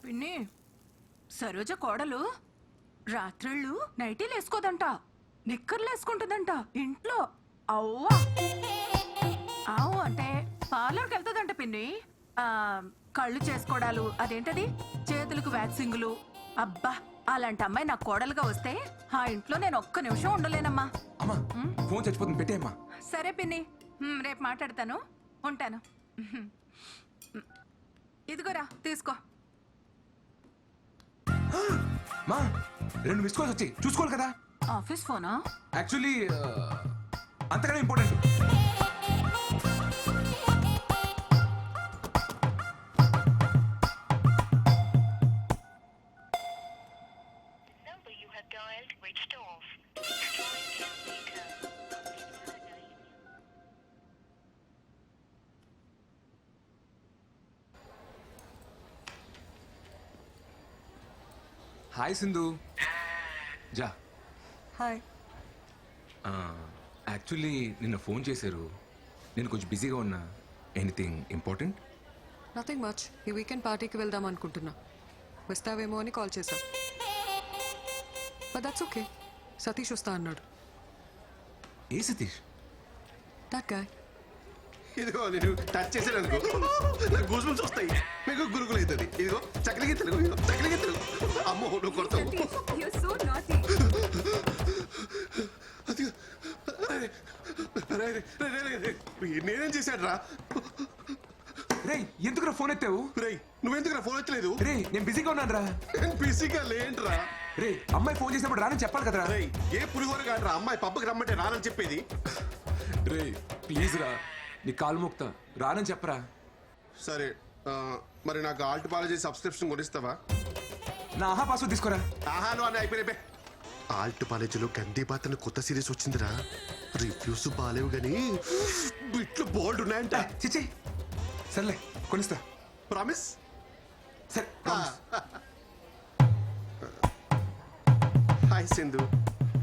పిన్ని సరోజ కోడలు రాత్రిళ్ళు నైటీలు వేసుకోదంట, నిక్కర్లు వేసుకుంటుందంట ఇంట్లో. అవ్వా అవు అంటే పార్లర్కి వెళ్తుందంట పిన్ని. కళ్ళు చేసుకోవడాలు, అదేంటది చేతులకు వ్యాక్సింగులు. అబ్బా అలాంటి అమ్మాయి నాకు కోడలుగా వస్తే ఆ ఇంట్లో నేను ఒక్క నిమిషం ఉండలేనమ్మా. అమ్మా ఫోన్ చచ్చిపోతుంది, పెట్టేయమ్మా. సరే పిన్ని, రేపు మాట్లాడతాను, ఉంటాను. ఇదిగోరా తీసుకో. మా 2 మిస్ కాల్స్ వచ్చి చూసుకోవాలి కదా. ఆఫీస్ ఫోనా? యాక్చువల్లీ అంతగానే ఇంపార్టెంట్. హాయ్ సింధు. జా. హాయ్. యాక్చువల్లీ నిన్న ఫోన్ చేశారు, నేను కొంచెం బిజీగా ఉన్నా. Anything important? Nothing much. ఈ వీకెండ్ పార్టీకి వెళ్దాం అనుకుంటున్నా, వస్తావేమో అని కాల్ చేశా. But that's okay. సతీష్ వస్తా అన్నాడు. ఏ సతీష్? That guy. ఇదిగో నేను టచ్ చేశాను అనుకో, నాకు గూస్ బంప్స్ వస్తాయి, మీకు గురుకులు అవుతుంది. ఇదిగో చక్కలికి తెలుగు, ఇదిగో చక్కలికి తెలుగు. అమ్మో నువ్వు కొడతావు. నేనేం చేశాడు రా? రే ఎందుకు ఫోన్ ఎత్తావు? రే నువ్వెందుకు ఫోన్ వచ్చలేదు? రే నేను బిజీగా ఉన్నాను రా. నేను బిజీగా లేంట్రా. రే అమ్మాయి ఫోన్ చేసినప్పుడు రానని చెప్పాలి కదరా. రే ఏ పులిహోర కాదురా అమ్మాయి పబ్బకి రమ్మంటే రానని చెప్పేది. రే ప్లీజ్ రా, నీ కాలు మోక్తా, రానని చెప్పరా. సరే మరి నాకు ఆల్ట్ పాలజీ సబ్స్క్రిప్షన్ కొనిస్తావా? నా ఆహా పాస్వర్డ్ తీసుకోరా. ఆహాను అని అయిపోయినాయి. ఆల్ట్ కాలేజీలో గందీబాత్ అని కొత్త సిరీస్ వచ్చిందిరా. రివ్యూస్ బాలేవు గానీ బిట్లు బోల్డ్ ఉన్నాయంట. చిచ్చి సర్లే కొనిస్తా. ప్రామిస్? సరే. హాయ్ సింధు.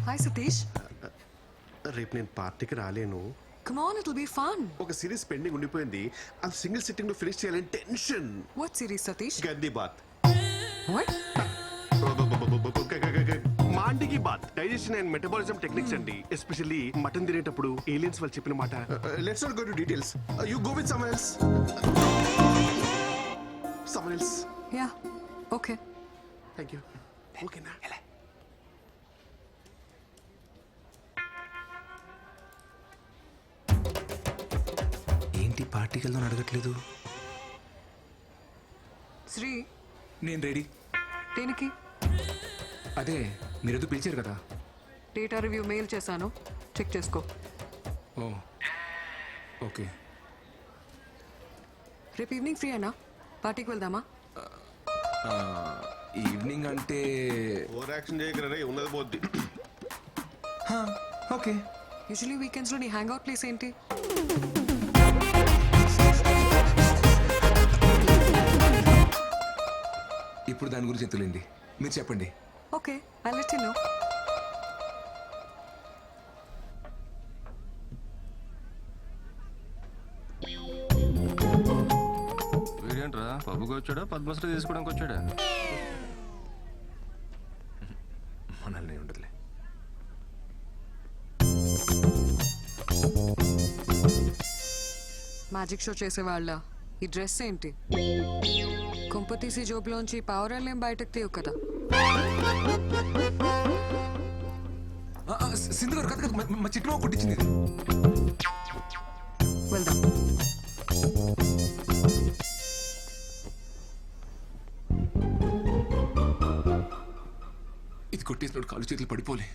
హాయ్ సతీష్. రేపు నేను పార్టీకి రాలేను. Come on, it will be fun. ఒక సిరీస్ పెండింగ్ ఉండిపోయింది, అది సింగిల్ సిట్టింగ్ లో ఫినిష్ చేయాలని టెన్షన్. What series Satish? గందీబాత్. వాట్? మాండికి బాత్ డైజెషన్ అండ్ మెటబాలిజం టెక్నిక్స్ అండి. ఎస్పెషల్లీ మటన్ తినేటప్పుడు ఏలియన్స్ వాళ్ళు చెప్పిన మాట. Let's not go to details. You go with someone else. Someone else. Ya okay. Thank you. ఓకేనా? ఏంటి పార్టీకి వెళ్దాం అడగట్లేదు? శ్రీ నేను రెడీ. దేనికి? అదే మీరేదో పిలిచారు కదా. డేటా రివ్యూ మెయిల్ చేశాను, చెక్ చేసుకో. ఓ ఓకే. రేపు ఈవినింగ్ ఫ్రీ అయినా పార్టీకి వెళ్దామా? ఈవినింగ్ అంటే ఓవర్ యాక్షన్ చేయగలరా? ఉన్నది పోద్ది. ఓకే. యూజువలీ వీకెండ్స్లో నీ హ్యాంగ్ అవుట్ ప్లేస్ ఏంటి? ఇప్పుడు దాని గురించి ఎత్తులేండి, మీరు చెప్పండి. Okay, I let you know. వీరేంట్రా పబ్బుకి వచ్చాడా పద్మశ్రీ తీసుకోవడానికి వచ్చాడా? మనల్ని ఉండదులే. మ్యాజిక్ షో చేసేవాళ్ళ ఈ డ్రెస్ ఏంటి? కుంపతీసి జోబులోంచి పావురాలేం బయటకు తీయవు కదా. సింధు గారు కథ మా చిట్లో కొట్టించింది. వెళ్దాం. ఇది కొట్టేసినప్పుడు కాలు చేతులు పడిపోలే.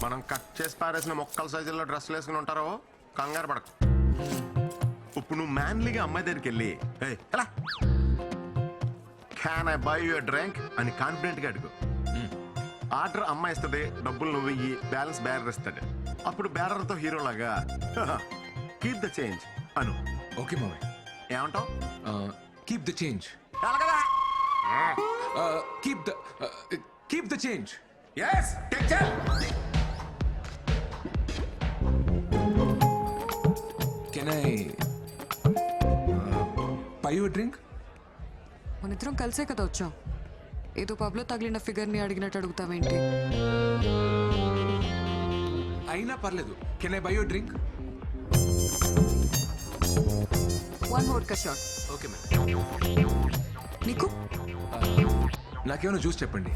మనం కట్ చేసి పారేసిన మొక్కల సైజుల్లో డ్రెస్సులు వేసుకుని ఉంటారో కంగారు పడకు. ఇప్పుడు నువ్వు మ్యాన్లీగా అమ్మాయి దగ్గరికి వెళ్ళి ఎలా can I by your drink అని కాన్ఫిడెంట్ గా అడుగు. ఆర్డర్ అమ్మాయి ఇస్తుంది, డబ్బులు నువ్వు ఇయ్యి, బ్యాలెన్స్ బ్యారర్ ఇస్తాడు. అప్పుడు బ్యారర్తో హీరోలాగా కీప్ ద చేంజ్ అను. ఓకే మామయ్య. ఏమంటావు? కీప్ ద చేంజ్ ఎలాగదా keep the change. Yes take care. Can I buy you drink? మన ఇద్దరం కలిసే కదా వచ్చాం. ఏదో పబ్లో తగిలిన ఫిగర్ని అడిగినట్టు అడుగుతావేంటి? అయినా పర్లేదు. Can I buy you drink? 1 vodka shot. Okay ma'am. నీకు? నాకేమైనా జ్యూస్ చెప్పండి.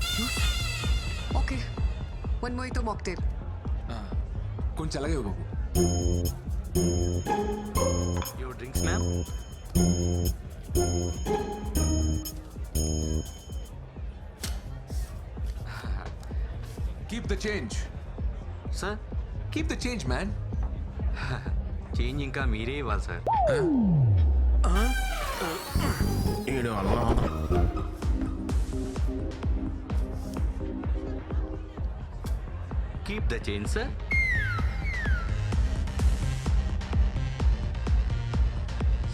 ఓకే. 1 mojito mocktail. కొంచెం అలాగే బాబు. Your drinks, ma'am? Keep the change. Sir, keep the change man. Change ఇంకా మీరే ఇవ్వాలి సార్. ఈడు అల్లా. Keep the change sir.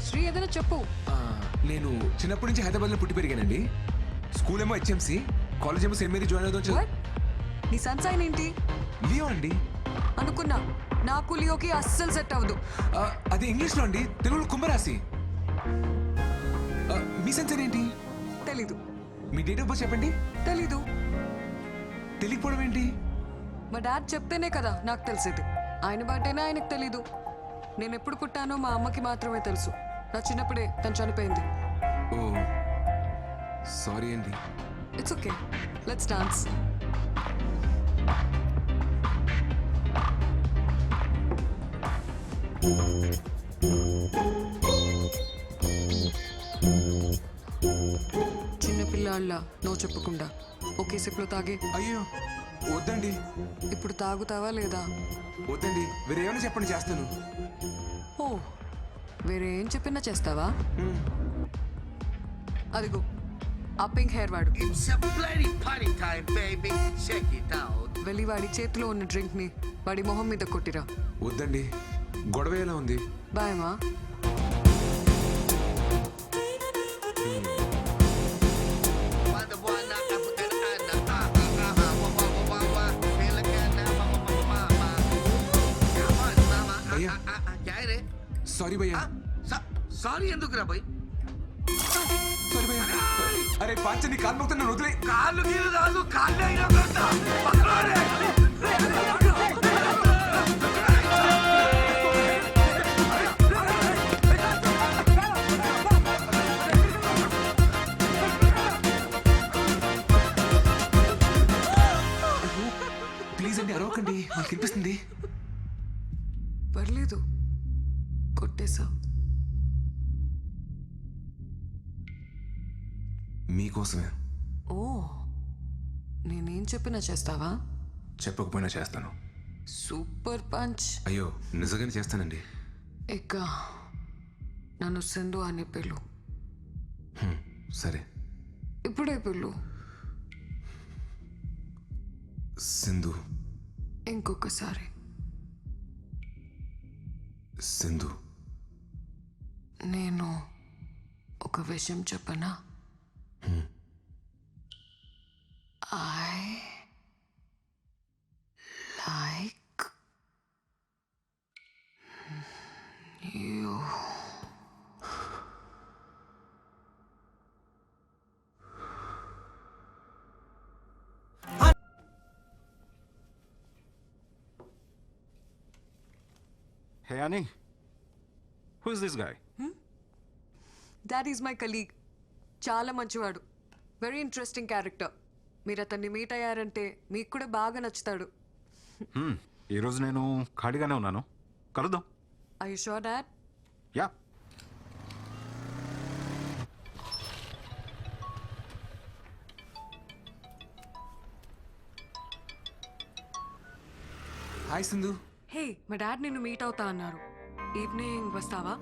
Sri ఏదైనా చెప్పు. నేను చిన్నప్పటి నుంచి హైదరాబాద్లో పుట్టి పెరిగానండి. స్కూల్ ఏమో హెచ్ఎంసి, కాలేజ్ ఏమో సెయింట్ మేరీ జాయిన్ అవుతాం. What? నీ సన్సైన్ ఏంటి? లియో అండి. అనుకున్నా. నాకు లియోకి అస్సలు సెట్ అవ్వదు. అది ఇంగ్లీష్లో అండి, తెలుగులో కుంభరాశి. మీ సెన్స్ ఏంటి? తెలీదు. మీ డేట్ ఆఫ్ బర్త్ చెప్పండి. తెలీదు. తెలియకపోవడం ఏంటి? మా డాడ్ చెప్తేనే కదా నాకు తెలిసేది. ఆయన బర్త్డేనే ఆయనకు తెలీదు. నేను ఎప్పుడు పుట్టానో మా అమ్మకి మాత్రమే తెలుసు. నా చిన్నప్పుడే తను చనిపోయింది. ఓ సారీ అండి. It's okay. Let's dance. చిన్నపిల్లాళ్ళ నో చెప్పకుండా ఒకే సిప్లో తాగే. అయ్యో వద్దండి. ఇప్పుడు తాగుతావా లేదా? వద్దండి, వేరేమైనా చెప్పండి చేస్తాను. ఓ, వేరే ఏం చెప్పినా చేస్తావా? అదిగో ఆ పింక్ హెయిర్ వాడు. It's a bloody party time, baby. Check it out. వెళ్ళి వాడి చేతిలో ఉన్న డ్రింక్ని వాడి మొహం మీద కొట్టిరా. వద్దండి, గొడవ ఎలా ఉంది? బాయమా? Wanda wana abutan ana. Wa wa wa wa wa. Feel kana mama. Come on, mama. భయ్యా. क्या है रे? సారీ భయ్యా. సారీ ఎందుకురా భయ్? సారీ భయ్యా. అరే పాంచని కాలు మొక్తా నన్ను వదిలే. కాళ్ళు గీలు కాదు, కాళ్ళే అయినా కొడతా. పక్కన రే. ప్లీజ్ అండి అరవకండి, నాకు కనిపిస్తుంది. పర్లేదు, కొట్టేసా. మీకోసమే. ఓ, నేనేం చెప్పినా చేస్తావా? చెప్పకపోయినా చేస్తాను. Super punch. అయ్యో నిజంగానే చేస్తానండి. ఇక నన్ను సింధు అని పిలు. సరే. ఇప్పుడే పిలు. సింధు. ఇంకొకసారి. సింధు. నేను ఒక విషయం చెప్పనా? I like you. Hey, Annie. Who's this guy? That is my colleague. చాలా మంచివాడు. Very interesting character. మీరు అతన్ని మీట్ అయ్యారంటే మీకు కూడా బాగా నచ్చుతాడు. ఈరోజు నేను ఖాళీగానే ఉన్నాను, కలుద్దాం. I you sure dad? Ya. Hi Sindhu. Hey, మా డాడ్ నిన్ను మీట్ అవుతా అన్నారు. ఈవినింగ్ వస్తావా?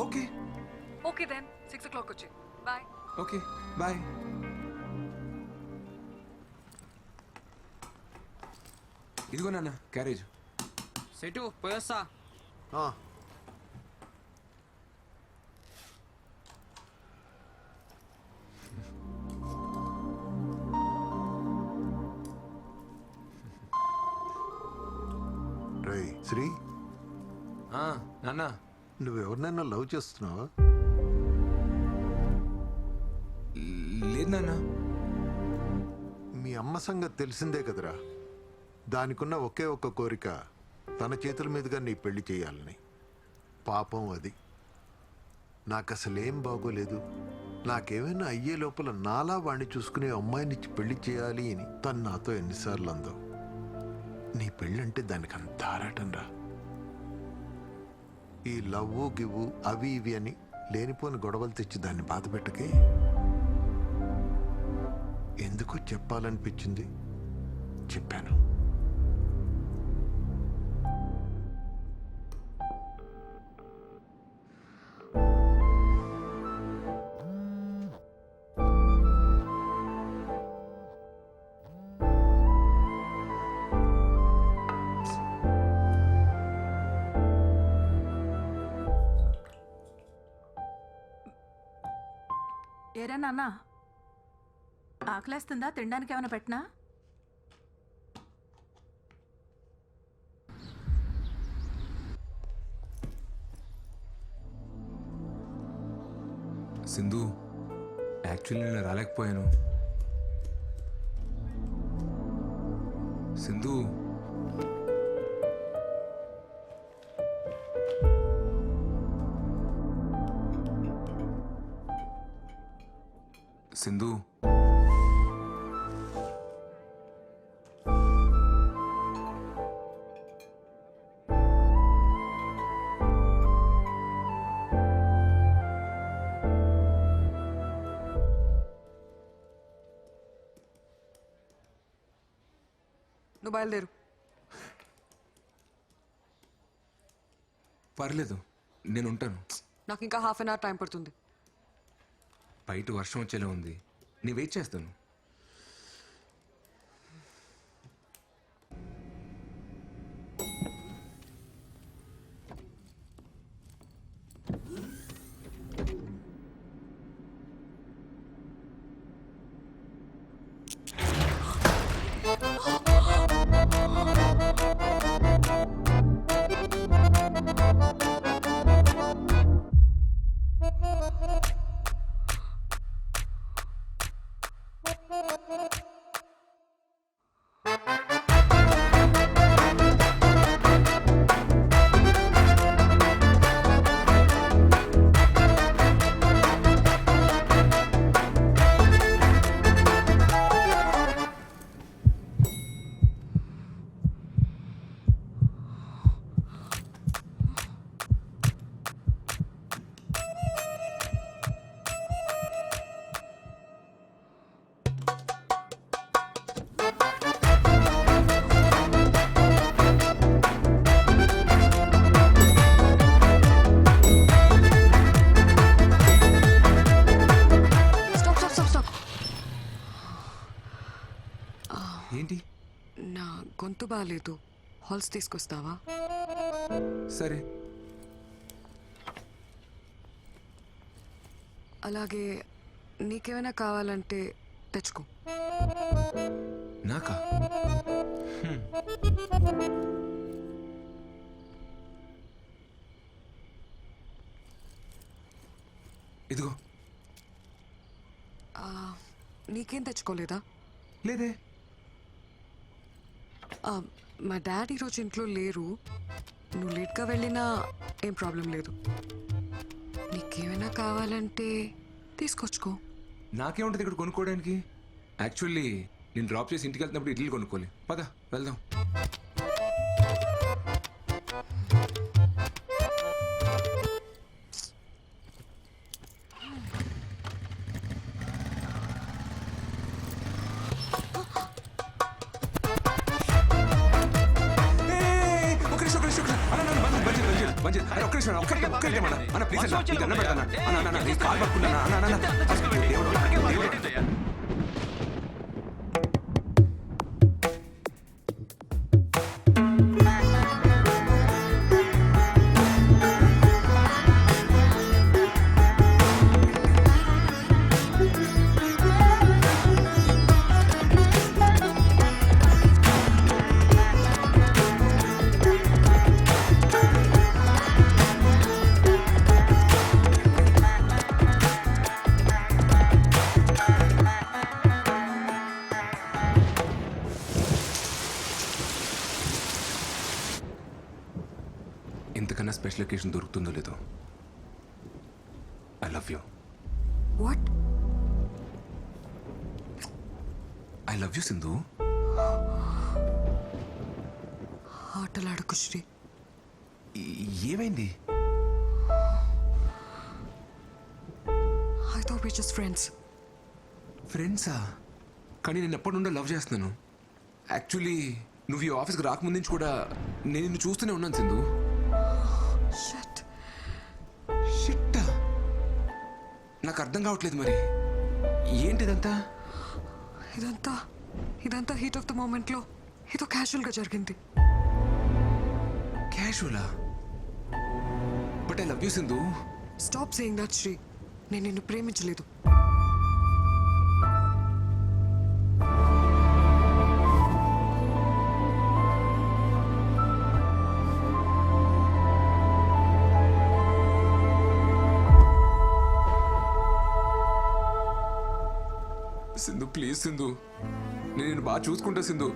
ఓకే. ఓకే దెన్ 6 o'clock వచ్చి. బాయ్. Okay bye. ఇదిగో నాన్న క్యారేజ్. సెటు పోయొస్తా. శ్రీ, నాన్న నువ్వెవరినైనా లవ్ చేస్తున్నావా? లేదు నాన్న. మీ అమ్మ సంగతి తెలిసిందే కదరా. దానికున్న ఒకే ఒక్క కోరిక తన చేతుల మీదుగా నీ పెళ్లి చేయాలని. పాపం అది. నాకు అసలేం బాగోలేదు, నాకేమైనా అయ్యే లోపల నాలా వాణ్ణి చూసుకునే అమ్మాయినిచ్చి పెళ్లి చేయాలి అని తను నాతో ఎన్నిసార్లు అందో. నీ పెళ్ళంటే దానికి అంత ఆరాటం రా. ఈ లవ్వు గివ్వు అవి ఇవి అని లేనిపోని గొడవలు తెచ్చి దాన్ని బాధ పెట్టకే. ఎందుకో చెప్పాలనిపించింది, చెప్పాను. ఏరా నాన్న, ఆకలేస్తుందా? తినడానికి ఏమైనా పెట్టినా? సింధు, యాక్చువల్లీ నేను రాలేకపోయాను. సింధు, సింధు, నువ్వు బయలుదేరు. పర్లేదు, నేను ఉంటాను. నాకు ఇంకా హాఫ్ అన్ అవర్ టైం పడుతుంది. బయట వర్షం వచ్చేలా ఉంది, నేను వెయిట్ చేస్తాను. ఏంటి? నా గొంతు బాగాలేదు, హాల్స్ తీసుకొస్తావా? సరే. అలాగే నీకేమైనా కావాలంటే తెచ్చుకో. నాకా? ఇదిగో. నీకేం తెచ్చుకోలేదా? లేదే. మా డాడీ ఈరోజు ఇంట్లో లేరు, నువ్వు లేట్గా వెళ్ళినా ఏం ప్రాబ్లం లేదు. నీకేమైనా కావాలంటే తీసుకొచ్చుకో. నాకేముంటుంది ఇక్కడ కొనుక్కోవడానికి? యాక్చువల్లీ నేను డ్రాప్ చేసి ఇంటికి వెళ్తున్నప్పుడు ఇడ్లీ కొనుక్కోవాలి. పద వెళ్దాం. స్పెషల్ ఒకేషన్ దొరుకుతుందో లేదో. I love you. What? I love you Sindhu. ఆటలాడకు శ్రీ. ఏమైంది? I thought we just friends. ఫ్రెండ్సా? కానీ నేను ఎప్పటి నుండో లవ్ చేస్తున్నాను. యాక్చువల్లీ నువ్వు ఈ ఆఫీస్కి రాకముందు నుంచి కూడా నేను నిన్ను చూస్తూనే ఉన్నాను సింధు. షట్. షిట్టా? నాకు అర్థం కావట్లేదు మరి. ఏంటిదంతా? ఇదంతా హీట్ ఆఫ్ ద మూమెంట్లో ఏదో క్యాజువల్గా జరిగింది. క్యాజువలా? But I love you Sindhu. Stop saying that Sri. నేను నిన్ను ప్రేమించలేదు. సింధు ప్లీజ్ సింధు, నేను నిన్ను బాగా చూసుకుంటా సింధు.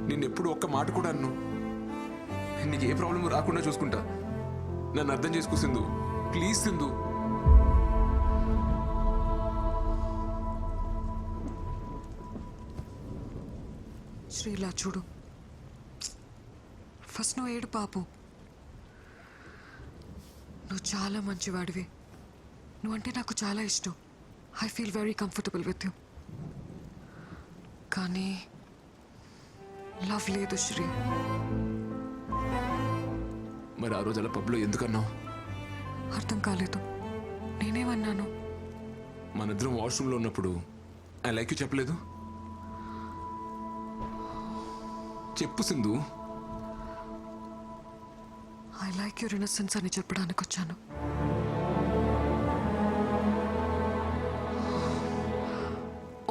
నిన్ను ఎప్పుడు ఒక్క మాట కూడా అన్ను. నీకు ఏ ప్రాబ్లం రాకుండా చూసుకుంటా. నన్ను అర్థం చేసుకో సింధు, ప్లీజ్ సింధు. శ్రీ ఇలా చూడు. ఫస్ట్ నువ్వు ఏడు పాపు. నువ్వు చాలా మంచివాడివి. నువ్వంటే నాకు చాలా ఇష్టం. I feel very comfortable with you. కానీ లవ్ లేదు శ్రీ. మరి ఆ రోజు అలా పబ్లో ఎందుకన్నావు? అర్థం కాలేదు. నేనేమన్నాను? మనిద్దరం వాష్రూమ్లో ఉన్నప్పుడు ఐ లైక్ యూ చెప్పలేదు? చెప్పు Sindhu. I like your innocence అని చెప్పడానికి వచ్చాను.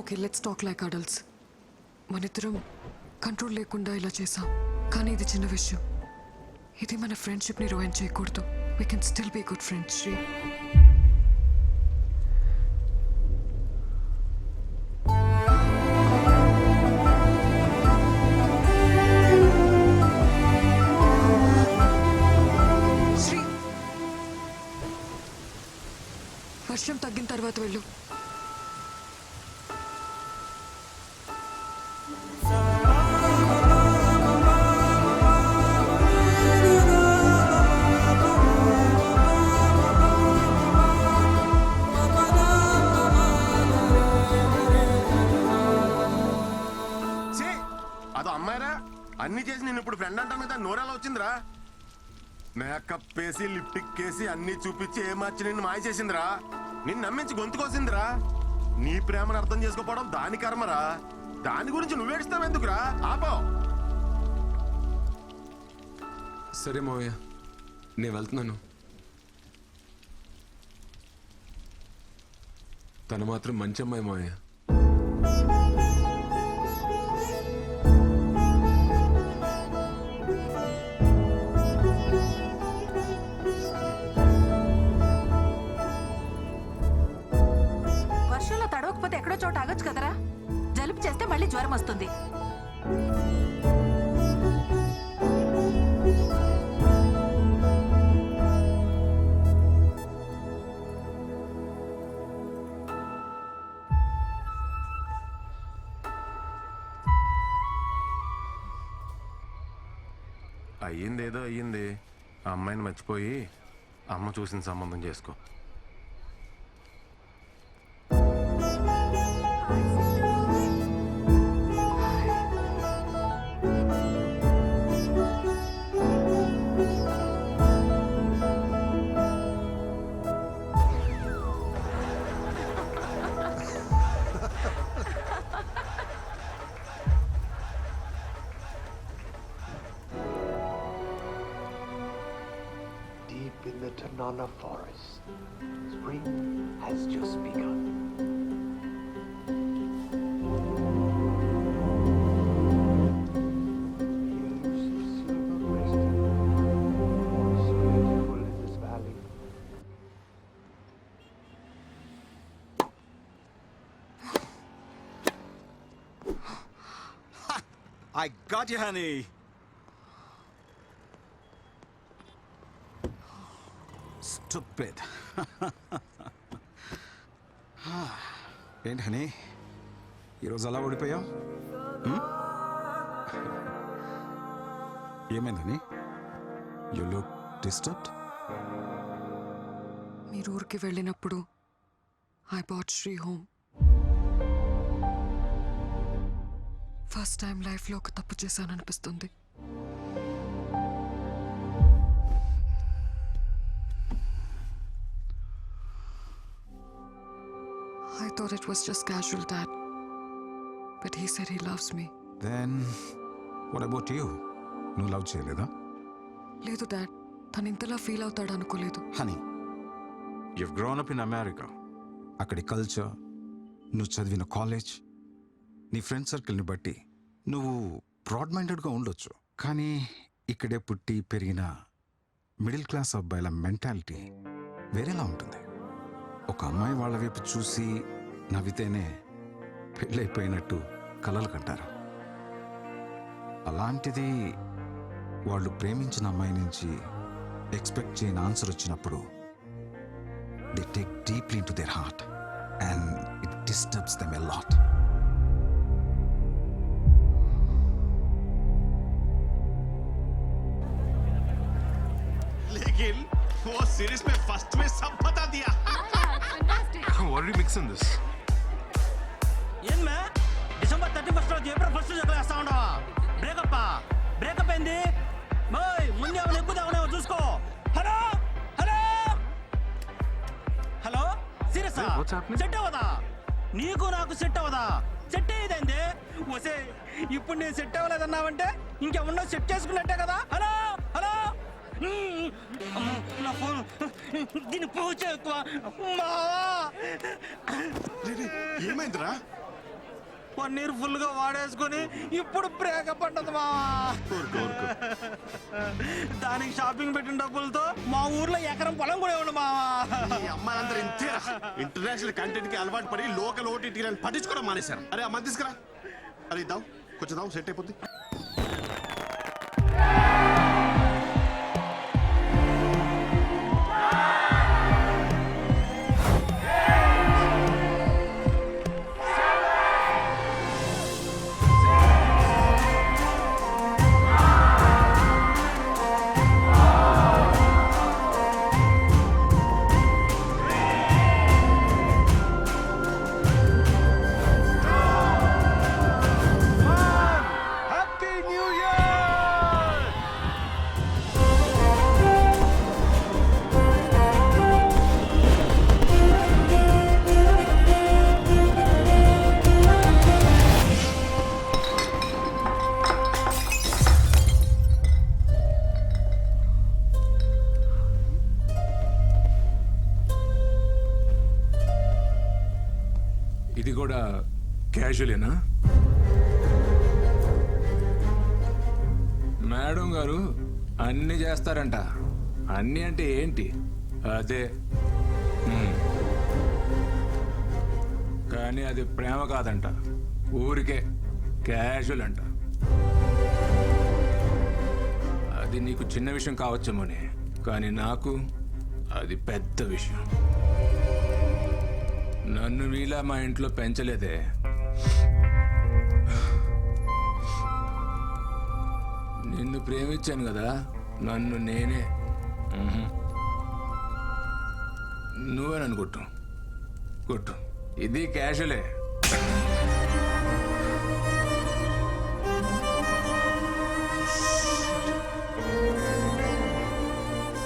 Okay, let's talk like adults. మనిద్దరం కంట్రోల్ లేకుండా ఇలా చేసాం. కానీ ఇది చిన్న విషయం. ఇది మన ఫ్రెండ్షిప్ని రూయిన్ చేయకూడదు. We can still be good friends Sri. Sri, వర్షం తగ్గిన తర్వాత వెళ్ళు. అదో అమ్మాయిరా, అన్ని చేసి నేను ఇప్పుడు ఫ్రెండ్ అంటాను కదా, నోరెలా వచ్చిందిరా? మేకప్ వేసి లిప్టిక్ వేసి అన్ని చూపించి ఏ మార్చి నిన్ను మాయ చేసిందిరా. నిన్ను నమ్మించి గొంతుకోసిందిరా. నీ ప్రేమను అర్థం చేసుకోపోవడం దాని కర్మరా. దాని గురించి నువ్వేడుస్తావెందుకురా? ఆపో. సరే మావయ్య, నేను వెళ్తున్నాను. తను మాత్రం మంచి అమ్మాయి మావయ్య. వర్షంలో తడవకపోతే ఎక్కడో చోట ఆగొచ్చు కదరా. జలుబు చేస్తే మళ్ళీ జ్వరం వస్తుంది. అయ్యిందేదో అయ్యింది. ఆ అమ్మాయిని మర్చిపోయి అమ్మ చూసిన సంబంధం చేసుకో. Deep in the Tanana forest, spring has just begun. Years of silver breasted, once beautiful in this valley. I got you, honey. చుప్పేద్ ఏంటి హనీ ఈరోజు అలా ఓడిపోయావు ఏమైంది హనీ యు లుక్ డిస్టర్బ్డ్ మీరు ఊరికి వెళ్ళినప్పుడు I bought Sri home. First time లైఫ్లో ఒక తప్పు చేశాననిపిస్తుంది. I thought it was just casual, Dad. But he said he loves me. Then what about you నువ్వు లవ్ చేయలేదా లేదు డాడ్, తను ఇంతలా ఫీల్ అవుతాడు అనుకోలేదు. Honey you've grown up in America. అక్కడి కల్చర్, నువ్వు చదివిన కాలేజ్, నీ ఫ్రెండ్ సర్కిల్ని బట్టి నువ్వు బ్రాడ్ మైండెడ్గా ఉండొచ్చు. కానీ ఇక్కడే పుట్టి పెరిగిన మిడిల్ క్లాస్ అబ్బాయిల మెంటాలిటీ వేరేలా ఉంటుంది. ఒక అమ్మాయి వాళ్ళ వైపు చూసి నవ్వితేనే పెళ్ళైపోయినట్టు కలలు కంటారు. అలాంటిది వాళ్ళు ప్రేమించిన అమ్మాయి నుంచి ఎక్స్పెక్ట్ చేయని ఆన్సర్ వచ్చినప్పుడు they take deeply into their heart and it disturbs them a lot. लेकिन वो सीरीज में फर्स्ट में सब बता दिया. What are you mixing this? ఏం మే డిసెంబర్ 31 రోజు ఏప్రిల్ 1 చదివేస్తా ఉండవా? బ్రేకప్ ఏంది? బాయ్ ముందే ఏమైనా ఎక్కుదామనేమో చూసుకో. Hello hello hello serious Hey, what's happening? Set అవ్వదా? నీకు నాకు సెట్ అవ్వదా? సెట్ అయ్యేదండి. వసే ఇప్పుడు నేను సెట్ అవ్వలేదన్నావంటే ఇంకేమన్నా సెట్ చేసుకున్నట్టే కదా. హలో హలో అమ్మో, నా ఫోన్ దీన్ని పూజ ఎక్కువ ఏమైందిరా? పన్నీర్ ఫుల్ గా వాడేసుకుని ఇప్పుడు బ్రేకప్ అంటది మా. దానికి షాపింగ్ పెట్టిన డబ్బులతో మా ఊర్లో ఎకరం పొలం కూడా ఇవ్వండి మా. ఈ అమ్మాయిలందరూ ఇంతేరా. ఇంటర్నేషనల్ కంటెంట్ కి అలవాటు పడి లోకల్ ఓటీటీ పట్టించుకోవడం మానేశారు. అరే అమ్మ తీసుకురా. అరే ఇద్దాం కొంచెం దాం సెట్ అయిపోద్ది. ఇది కూడా క్యాజువలేనా? మేడం గారు అన్ని చేస్తారంట. అన్ని అంటే ఏంటి? అదే కానీ అది ప్రేమ కాదంట, ఊరికే క్యాజువల్ అంట. అది నీకు చిన్న విషయం కావచ్చేమోనే, కానీ నాకు అది పెద్ద విషయం. నన్ను మీలా మా ఇంట్లో పెంచలేదే. నిన్ను ప్రేమించాను కదా, నన్ను నేనే. నువ్వే నన్ను కొట్టు. ఇది క్యాషువలే.